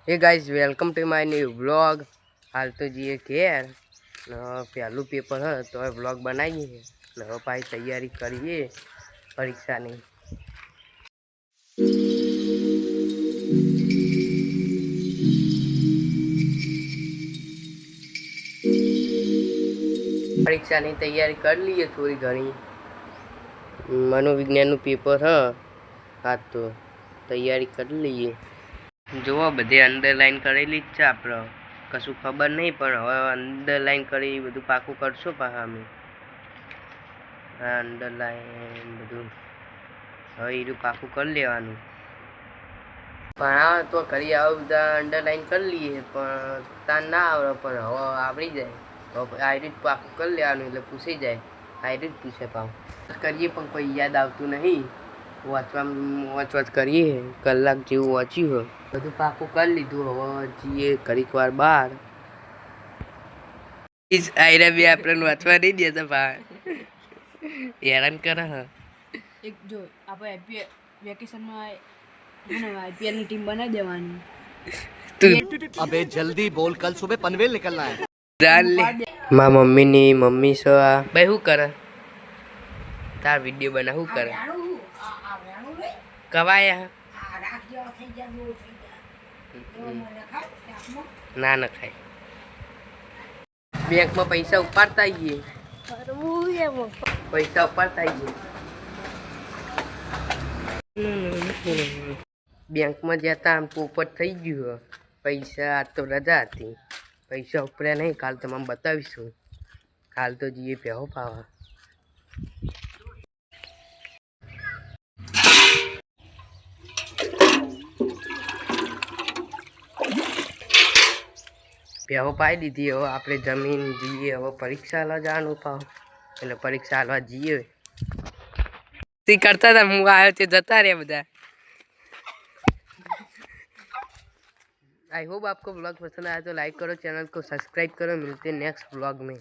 Hey guys welcome to my new blog. हाल तो जी घेर पहलू पेपर है तो ब्लॉग बनाइए न पाई तैयारी करिए परीक्षा नहीं। परीक्षा नहीं तैयारी कर लिए थोड़ी घनी। मनोविज्ञान पेपर है आज तो तैयारी कर लिए। जो बधे अंडरलाइन करेली ज छे आपणे कशुं खबर नहीं पण हवे अंडरलाइन करी बधुं पाकું करशो पाछा अमे अंडरलाइन बधुं हवे एरुं पाकું कर लेवानुं। पण आ तो करी आवे बधा अंडरलाइन कर लीए पण तान ना आवडे पण हवे आवड़ी जाए हवे आ रीत पाकું कर लेवानुं એટલે पूछी जाए आ रीत पूछे पाछुं करीए पण कोई याद आवतुं नहीं। वाँच करिए कलाक जेवुं वाँच्युं है बधुं पाकું कर लीधुं हवे जीए घड़ीक वार बार इस आयरा भी आपने वाँचवा नहीं दिया था बा हैरान करे है। एक जो આપણે વેકેશન માં આઈપીએલ ની ટીમ બનાવી દેવાની। तू अबे जल्दी बोल, कल सुबह पनवेल निकलना है। जान ले मां मम्मी नी मम्मी सो आ भाई हूँ करे तार वीडियो बना हूँ करे कवाया ना न खाए बैंक में पैसा उपाड़ता आइए पैसा उपाड़ता आइए बैंक में जता आम पोपट थई गयुं पैसा आज तो रजा थी पैसा उपड़्या नहीं काल तमाम बतावीशुं। काल तो जीए पेहो पावा पेहो पाई दीधी हवे आपणे जमीन जीए हवे परीक्षा आलवा जवानुं पाव એટલે परीक्षा आलवा जीए ती करता था हूँ आयो ते जता रह्या बधा। आई होप आपको ब्लॉग पसंद आया तो लाइक करो चैनल को सब्सक्राइब करो मिलते हैं नेक्स्ट ब्लॉग में।